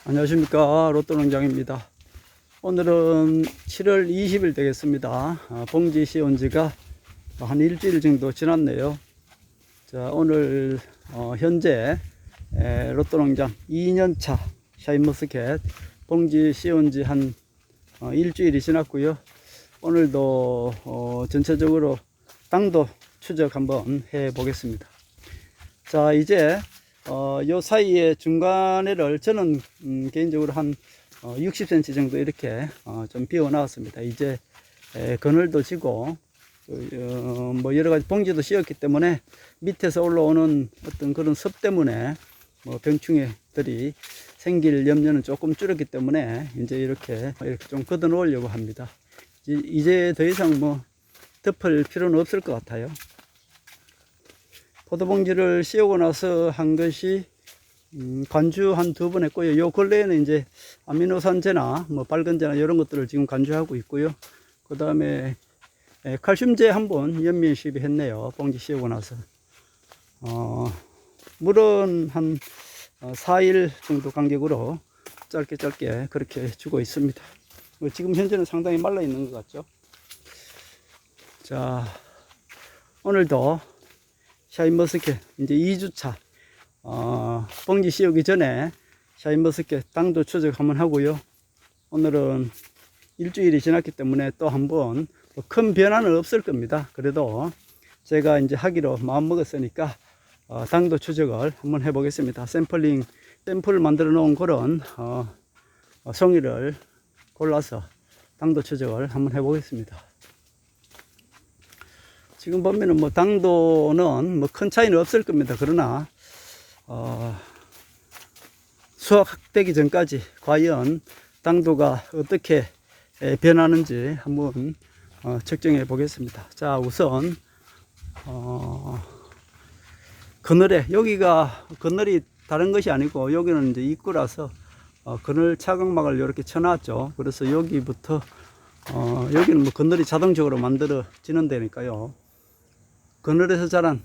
안녕하십니까, 로또농장입니다. 오늘은 7월 20일 되겠습니다. 봉지 씌운 지가 한 일주일 정도 지났네요. 자, 오늘 현재 로또농장 2년차 샤인머스켓 봉지 씌운 지 한 일주일이 지났고요. 오늘도 전체적으로 당도 추적 한번 해 보겠습니다. 자, 이제 요 사이에 중간에를 저는 개인적으로 한 60cm 정도 이렇게 좀 비워 놨습니다. 이제 그늘도 지고 뭐 여러 가지 봉지도 씌웠기 때문에 밑에서 올라오는 어떤 그런 습 때문에 뭐 병충해들이 생길 염려는 조금 줄었기 때문에 이제 이렇게 좀 걷어 놓으려고 합니다. 이제 더 이상 뭐 덮을 필요는 없을 것 같아요. 포도봉지를 씌우고 나서 한 것이 관주 한 2번 했고요. 요 근래에는 이제 아미노산제나 뭐 밝은제나 이런 것들을 지금 관주하고 있고요. 그 다음에 칼슘제 한번 연면 시비했네요. 봉지 씌우고 나서. 물은 한 4일 정도 간격으로 짧게 그렇게 주고 있습니다. 지금 현재는 상당히 말라 있는 것 같죠. 자, 오늘도 샤인머스켓 이제 2주차 봉지 씌우기 전에 샤인머스켓 당도 추적 한번 하고요. 오늘은 일주일이 지났기 때문에 또 한번 큰 변화는 없을 겁니다. 그래도 제가 이제 하기로 마음 먹었으니까 당도 추적을 한번 해 보겠습니다. 샘플 만들어 놓은 그런 송이를 골라서 당도 추적을 한번 해 보겠습니다. 지금 보면은 뭐 당도는 뭐 큰 차이는 없을 겁니다. 그러나 수확되기 전까지 과연 당도가 어떻게 변하는지 한번 측정해 보겠습니다. 자, 우선 그늘에, 여기가 그늘이 다른 것이 아니고 여기는 이제 입구라서 그늘 차광막을 이렇게 쳐놨죠. 그래서 여기부터 여기는 뭐 그늘이 자동적으로 만들어지는 데니까요. 그늘에서 자란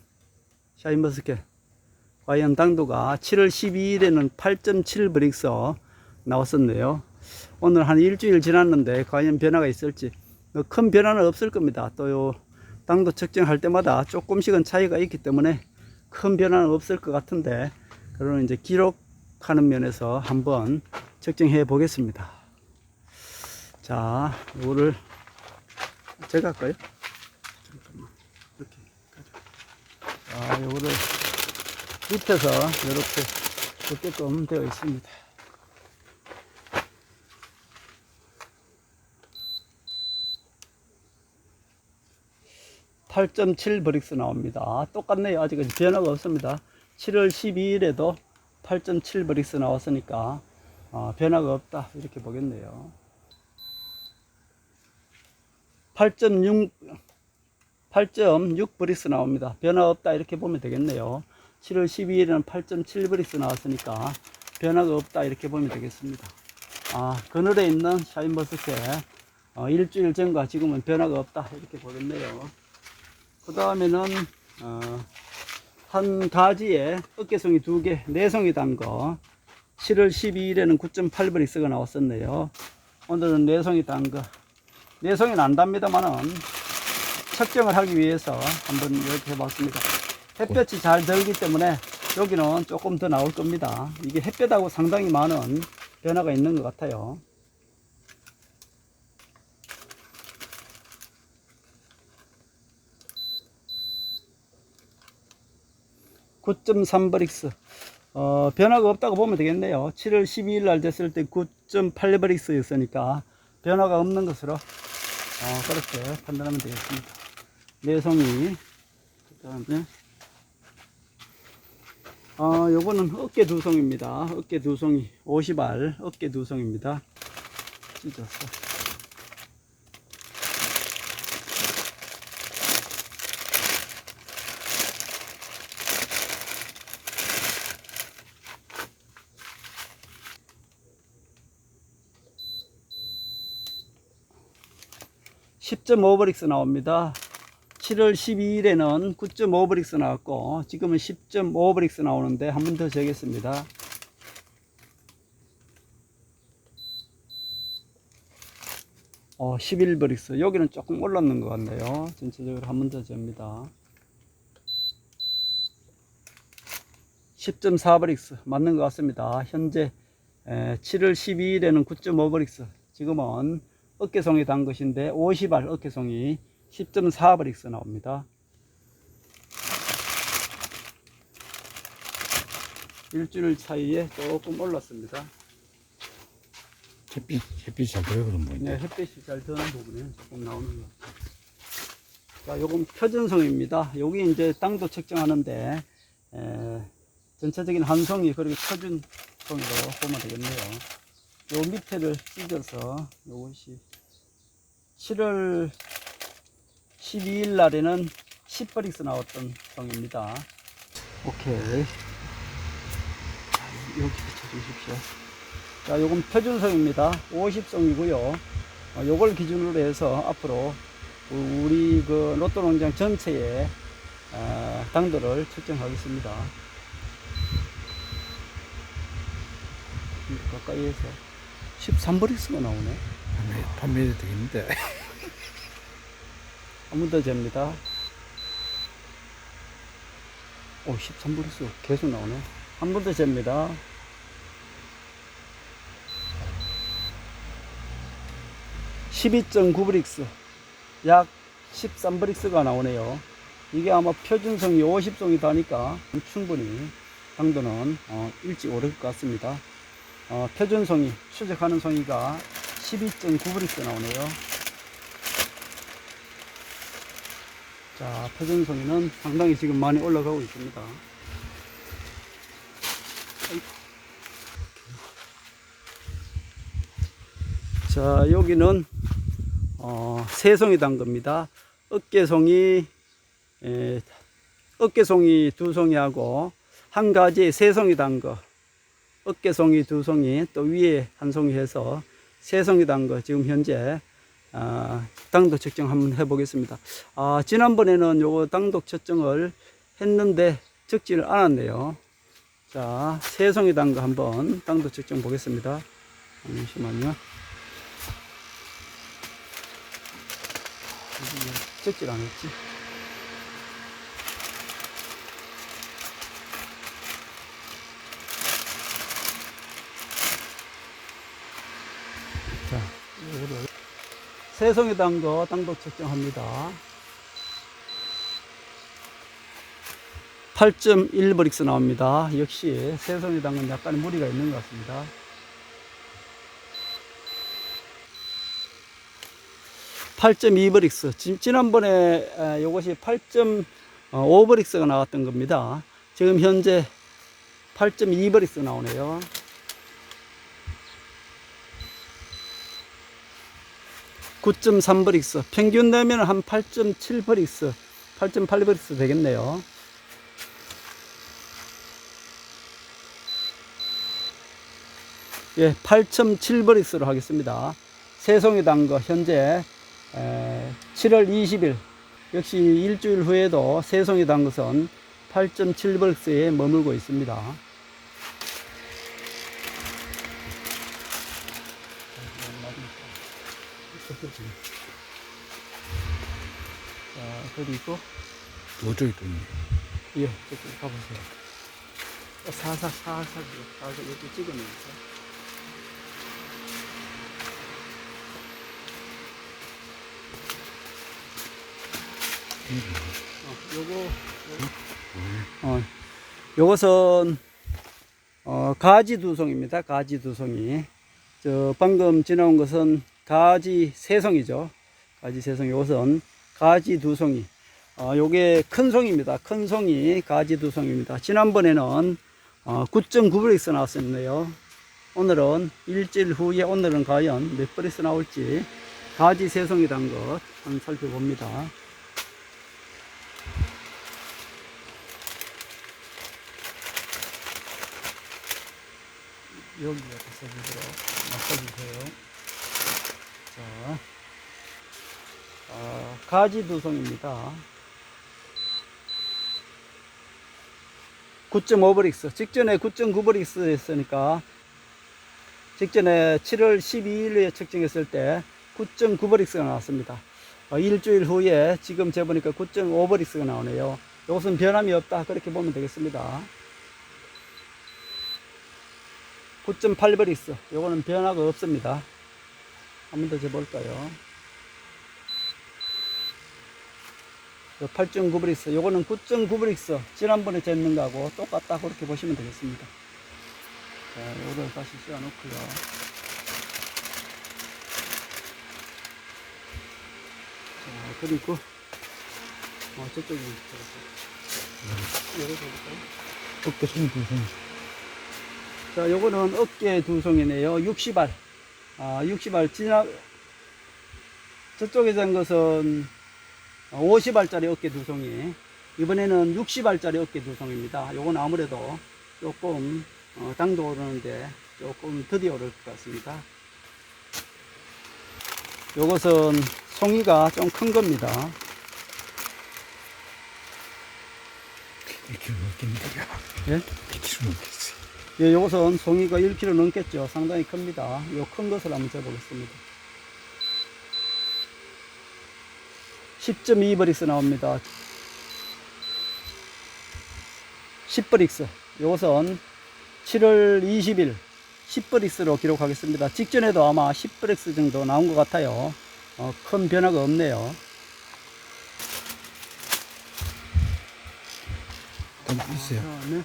샤인머스켓 과연 당도가 7월 12일에는 8.7 브릭스 나왔었네요. 오늘 한 일주일 지났는데 과연 변화가 있을지 큰 변화는 없을 겁니다. 또 요 당도 측정할 때마다 조금씩은 차이가 있기 때문에 큰 변화는 없을 것 같은데, 그러면 이제 기록하는 면에서 한번 측정해 보겠습니다. 자, 이거를 제가 할까요? 요거를 밑에서 이렇게 붙게끔 되어 있습니다. (8.7) 브릭스 나옵니다. 똑같네요. 아직 변화가 없습니다. 7월 12일에도 8.7 브릭스 나왔으니까 변화가 없다 이렇게 보겠네요. 8.6 브릭스 나옵니다. 변화 없다 이렇게 보면 되겠네요. 7월 12일에는 8.7 브릭스 나왔으니까 변화가 없다 이렇게 보면 되겠습니다. 그늘에 있는 샤인머스켓 일주일 전과 지금은 변화가 없다 이렇게 보겠네요. 그 다음에는 한 가지에 어깨송이 2개, 4송이 단 거 7월 12일에는 9.8 브릭스가 나왔었네요. 오늘은 4송이 단 거, 4송이는 안 답니다만은 측정을 하기 위해서 한번 이렇게 해봤습니다. 햇볕이 잘 들기 때문에 여기는 조금 더 나올 겁니다. 이게 햇볕하고 상당히 많은 변화가 있는 것 같아요. (9.3) 브릭스 변화가 없다고 보면 되겠네요. 7월 12일 날 됐을 때 9.8 브릭스였으니까 변화가 없는 것으로 그렇게 판단하면 되겠습니다. 4송이. 그 다음에 요거는 어깨 2송입니다. 어깨 2송이 50알 어깨 2송입니다. 찢어서 10.5 브릭스 나옵니다. 7월 12일에는 9.5 브릭스 나왔고, 지금은 10.5 브릭스 나오는데 한 번 더 재겠습니다. 11브릭스. 여기는 조금 올랐는 것 같네요. 전체적으로 한 번 더 잽니다. 10.4브릭스 맞는 것 같습니다. 현재 7월 12일에는 9.5브릭스. 지금은 어깨송이 단 것인데 50알 어깨송이 10.4브릭스 나옵니다. 일주일 차이에 조금 올랐습니다. 햇빛이 잘 들어오는 부분인데. 네, 햇빛이 잘 드는 부분에 조금 나오는 것 같아요. 자, 요건 표준송입니다. 여기 이제 땅도 측정하는데, 전체적인 한 송이, 그리고 표준송이로 보면 되겠네요. 요 밑에를 찢어서, 요것이 7월 12일 날에는 10브릭스 나왔던 송입니다. 오케이. 여기 붙여주십시오. 자, 요건 표준송입니다. 50송이고요. 요걸 기준으로 해서 앞으로 우리 그 로또 농장 전체의 당도를 측정하겠습니다. 가까이에서 13브릭스가 나오네. 판매도 되겠는데. 한 번 더 잽니다. 13브릭스 계속 나오네. 한 번 더 잽니다. 12.9브릭스, 약 13브릭스가 나오네요. 이게 아마 표준송이 50송이 다니까 충분히 당도는 일찍 오를 것 같습니다. 표준송이, 추적하는 송이가 12.9브릭스 나오네요. 자, 표준송이는 상당히 지금 많이 올라가고 있습니다. 자, 여기는 세송이 단 겁니다. 어깨송이 두 송이하고 한 가지 세송이 단 거, 어깨송이 두 송이, 또 위에 한 송이 해서 세송이 단 거 지금 현재 당도 측정 한번 해보겠습니다. 지난번에는 요거 당도 측정을 했는데 적지를 않았네요. 자, 세송이 단 거 한번 당도 측정 보겠습니다. 잠시만요. 적질 안 했지. 자, 세송이 단 거 당도 측정합니다. 8.1브릭스 나옵니다. 역시 세송이 단 건 약간 무리가 있는 것 같습니다. 8.2브릭스. 지난번에 이것이 8.5브릭스가 나왔던 겁니다. 지금 현재 8.2브릭스 나오네요. 9.3브릭스. 평균 내면 한 8.7브릭스, 8.8브릭스 되겠네요. 예, 8.7브릭스로 하겠습니다. 세송이 단 거 현재 7월 20일, 역시 일주일 후에도 세송이 단 것은 8.7브릭스에 머물고 있습니다. 자, 그리고 저쪽에 또 있네. 예, 저쪽 가보세요. 살살 이렇게 찍으면서. 요것은 가지 두 송입니다. 가지 두 송이. 방금 지나온 것은 가지 세 송이죠. 가지 세 송이. 요것은 가지 두 송이. 요게 큰 송입니다. 큰 송이 가지 두 송입니다. 지난번에는 9.9브릭스 나왔었네요. 오늘은 일주일 후에 오늘은 과연 몇 브릭스 나올지 가지 세 송이 단 것 한번 살펴봅니다. 여기가 써주도록 맞춰주세요. 자, 가지 두 송입니다. 9.5브릭스. 직전에 9.9브릭스 했으니까, 직전에 7월 12일에 측정했을 때 9.9브릭스가 나왔습니다. 일주일 후에 지금 재보니까 9.5브릭스가 나오네요. 이것은 변함이 없다, 그렇게 보면 되겠습니다. 9.8브릭스, 요거는 변화가 없습니다. 한 번 더 재볼까요? 8.9브릭스, 요거는 9.9브릭스, 지난번에 쟀는 거하고 똑같다, 그렇게 보시면 되겠습니다. 자, 요거를 다시 씌워 놓고요. 자, 그리고 저쪽에 요거 볼까요? 어깨 손 두손. 자, 요거는 어깨 두송이네요. 60알. 60알 저쪽에 잔 것은 50알짜리 어깨 두송이. 이번에는 60알짜리 어깨 두송입니다. 요건 아무래도 조금 당도 오르는데 조금 더디 오를 것 같습니다. 요것은 송이가 좀 큰 겁니다. 1kg 넘겠는데. 예? 1kg 넘겠지. 예, 요것은 송이가 1kg 넘겠죠. 상당히 큽니다. 요 큰 것을 한번 재보겠습니다. 10.2브릭스 나옵니다. 10브릭스. 요것은 7월 20일 10브릭스로 기록하겠습니다. 직전에도 아마 10브릭스 정도 나온 것 같아요. 큰 변화가 없네요. 좀 있어요. 네.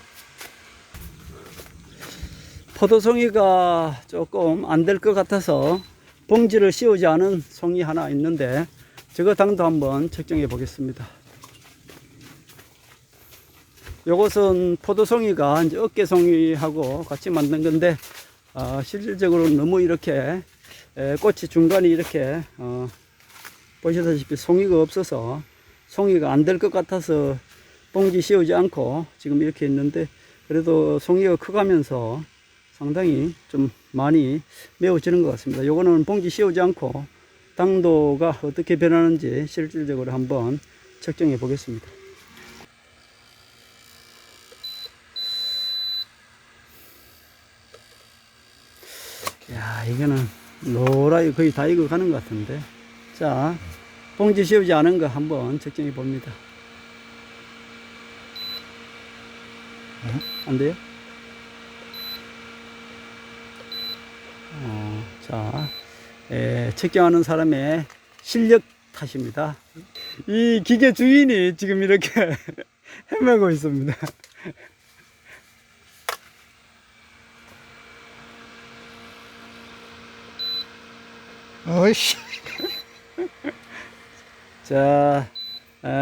포도송이가 조금 안 될 것 같아서 봉지를 씌우지 않은 송이 하나 있는데 저거 당도 한번 측정해 보겠습니다. 요것은 포도송이가 이제 어깨송이하고 같이 만든 건데 실질적으로 너무 이렇게 꽃이 중간에 이렇게 보시다시피 송이가 없어서 송이가 안 될 것 같아서 봉지 씌우지 않고 지금 이렇게 있는데, 그래도 송이가 커가면서 상당히 좀 많이 메워지는 것 같습니다. 요거는 봉지 씌우지 않고 당도가 어떻게 변하는지 실질적으로 한번 측정해 보겠습니다. 야, 이거는 노랗게 거의 다 익어 가는 것 같은데. 자, 봉지 씌우지 않은 거 한번 측정해 봅니다. 안 돼요? 자, 측정하는 사람의 실력 탓입니다. 이 기계 주인이 지금 이렇게 헤매고 있습니다. 어이씨. 자,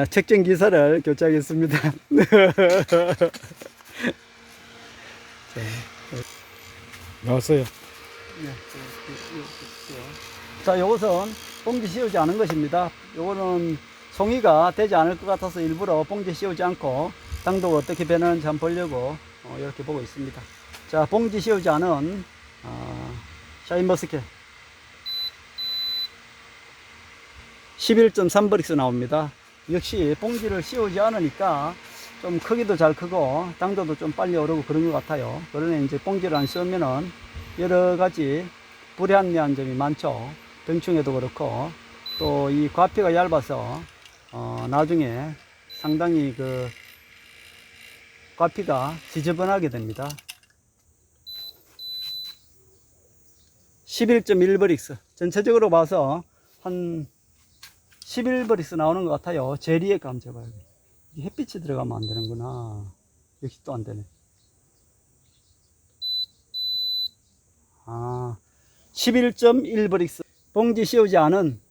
측정 기사를 교체하겠습니다. 나왔어요. 자, 요것은 봉지 씌우지 않은 것입니다. 요거는 송이가 되지 않을 것 같아서 일부러 봉지 씌우지 않고 당도가 어떻게 변하는지 한번 보려고 이렇게 보고 있습니다. 자, 봉지 씌우지 않은 샤인머스켓 11.3브릭스 나옵니다. 역시 봉지를 씌우지 않으니까 좀 크기도 잘 크고 당도도 좀 빨리 오르고 그런 것 같아요. 그러나 이제 봉지를 안 씌우면은 여러 가지 불합리한 점이 많죠. 병충해도 그렇고 또 이 과피가 얇아서 나중에 상당히 그 과피가 지저분하게 됩니다. 11.1브릭스 전체적으로 봐서 한 11브릭스 나오는 것 같아요. 제리에 감져봐요. 햇빛이 들어가면 안 되는구나. 역시 또 안 되네. 11.1브릭스. 봉지 씌우지 않은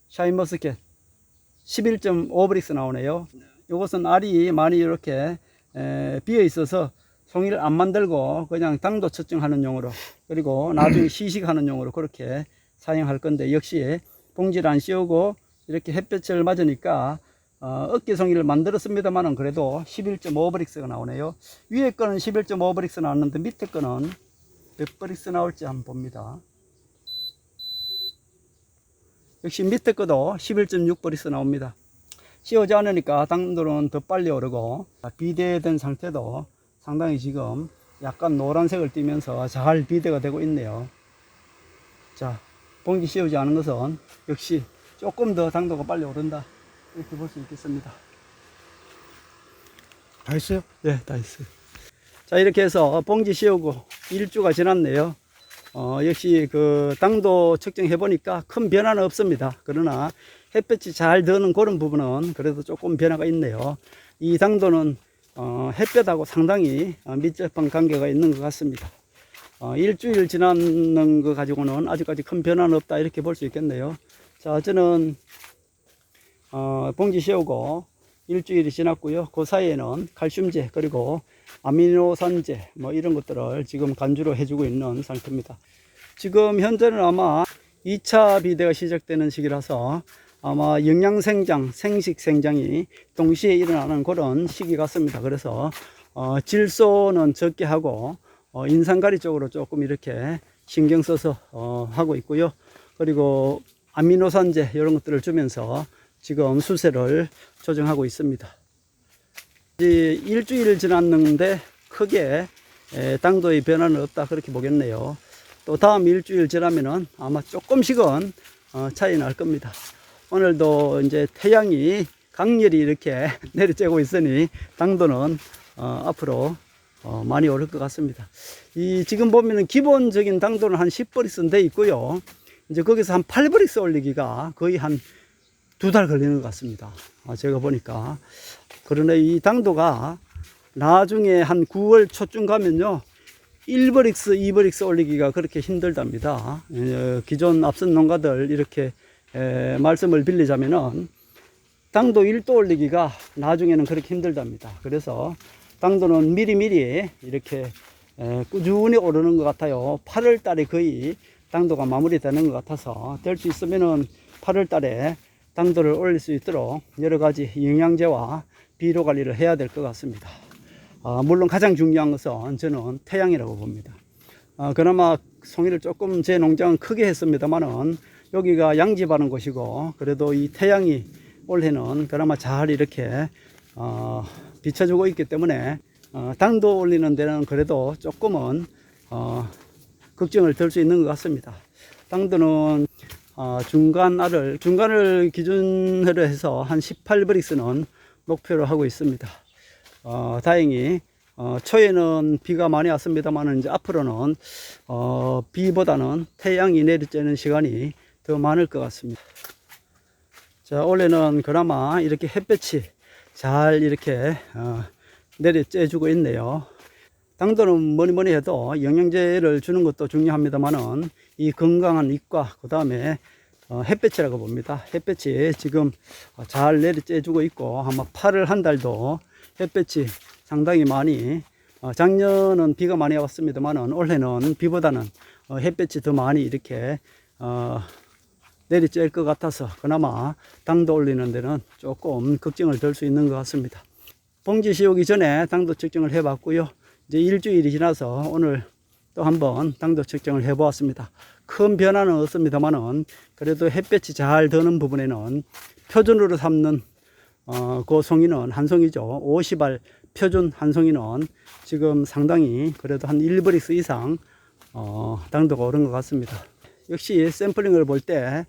샤인머스켓 11.5브릭스 나오네요. 이것은 알이 많이 이렇게 비어 있어서 송이를 안 만들고 그냥 당도 측정하는 용으로, 그리고 나중에 시식하는 용으로 그렇게 사용할 건데, 역시 봉지를 안 씌우고 이렇게 햇볕을 맞으니까 어깨 송이를 만들었습니다만은 그래도 11.5브릭스가 나오네요. 위에 거는 11.5브릭스 나왔는데 밑에 거는 몇 브릭스 나올지 한번 봅니다. 역시 밑에 거도 11.6브릭스 나옵니다. 씌우지 않으니까 당도는 더 빨리 오르고 비대된 상태도 상당히 지금 약간 노란색을 띠면서 잘 비대가 되고 있네요. 자, 봉지 씌우지 않은 것은 역시 조금 더 당도가 빨리 오른다, 이렇게 볼 수 있겠습니다. 다 했어요? 네, 다 했어요. 자, 이렇게 해서 봉지 씌우고 1주가 지났네요. 역시 그 당도 측정해 보니까 큰 변화는 없습니다. 그러나 햇볕이 잘 드는 그런 부분은 그래도 조금 변화가 있네요. 이 당도는 햇볕하고 상당히 밀접한 관계가 있는 것 같습니다. 일주일 지나는 거 가지고는 아직까지 큰 변화는 없다, 이렇게 볼 수 있겠네요. 자, 저는 봉지 씌우고 일주일이 지났고요. 그 사이에는 칼슘제 그리고 아미노산제 뭐 이런 것들을 지금 간주로 해주고 있는 상태입니다. 지금 현재는 아마 2차 비대가 시작되는 시기라서 아마 영양생장, 생식생장이 동시에 일어나는 그런 시기 같습니다. 그래서 질소는 적게 하고 인산가리 쪽으로 조금 이렇게 신경 써서 하고 있고요. 그리고 아미노산제 이런 것들을 주면서 지금 수세를 조정하고 있습니다. 일주일 지났는데 크게 당도의 변화는 없다, 그렇게 보겠네요. 또 다음 일주일 지나면은 아마 조금씩은 차이 날 겁니다. 오늘도 이제 태양이 강렬히 이렇게 내리쬐고 있으니 당도는 앞으로 많이 오를 것 같습니다. 지금 보면은 기본적인 당도는 한 10브릭스 돼 있고요. 이제 거기서 한 8브릭스 올리기가 거의 한 2달 걸리는 것 같습니다. 제가 보니까. 그러나 이 당도가 나중에 한 9월 초쯤 가면요, 1브릭스, 2브릭스 올리기가 그렇게 힘들답니다. 기존 앞선 농가들 이렇게 말씀을 빌리자면은 당도 1도 올리기가 나중에는 그렇게 힘들답니다. 그래서 당도는 미리미리 이렇게 꾸준히 오르는 것 같아요. 8월 달에 거의 당도가 마무리되는 것 같아서 될 수 있으면은 8월 달에 당도를 올릴 수 있도록 여러 가지 영양제와 비료 관리를 해야 될 것 같습니다. 물론 가장 중요한 것은 저는 태양이라고 봅니다. 그나마 송이를 조금 제 농장은 크게 했습니다만은 여기가 양집하는 곳이고 그래도 이 태양이 올해는 그나마 잘 이렇게 비춰주고 있기 때문에 당도 올리는 데는 그래도 조금은 걱정을 덜 수 있는 것 같습니다. 당도는 중간을 기준으로 해서 한 18브릭스는 목표로 하고 있습니다. 다행히 초에는 비가 많이 왔습니다만 이제 앞으로는 비보다는 태양이 내리쬐는 시간이 더 많을 것 같습니다. 자, 올해는 그나마 이렇게 햇볕이 잘 이렇게 내리쬐주고 있네요. 당도는 뭐니 해도 영양제를 주는 것도 중요합니다만은 이 건강한 잎과 그 다음에 햇볕이라고 봅니다. 햇볕이 지금 잘 내리쬐주고 있고 아마 8월 한 달도 햇볕이 상당히 많이, 작년은 비가 많이 왔습니다만은 올해는 비보다는 햇볕이 더 많이 이렇게 내리쬐을 것 같아서 그나마 당도 올리는 데는 조금 걱정을 덜 수 있는 것 같습니다. 봉지 씌우기 전에 당도 측정을 해 봤고요. 이제 일주일이 지나서 오늘 또 한번 당도 측정을 해 보았습니다. 큰 변화는 없습니다만은 그래도 햇볕이 잘 드는 부분에는 표준으로 삼는 그 송이는 한 송이죠. 50알 표준 한 송이는 지금 상당히 그래도 한 1브릭스 이상 당도가 오른 것 같습니다. 역시 샘플링을 볼 때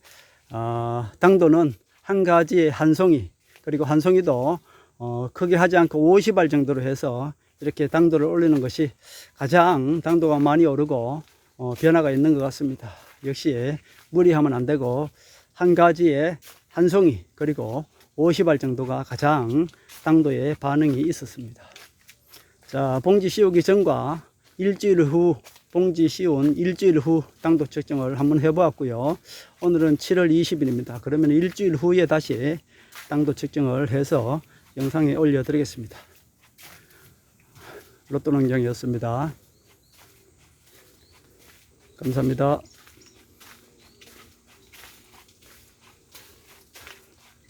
당도는 한 가지에 한 송이, 그리고 한 송이도 크게 하지 않고 50알 정도로 해서 이렇게 당도를 올리는 것이 가장 당도가 많이 오르고 변화가 있는 것 같습니다. 역시 무리하면 안 되고 한 가지에 한 송이 그리고 50알 정도가 가장 당도에 반응이 있었습니다. 자, 봉지 씌우기 전과 일주일 후, 봉지 씌운 일주일 후 당도 측정을 한번 해보았고요. 오늘은 7월 20일입니다. 그러면 일주일 후에 다시 당도 측정을 해서 영상에 올려드리겠습니다. 로또농장이었습니다. 감사합니다.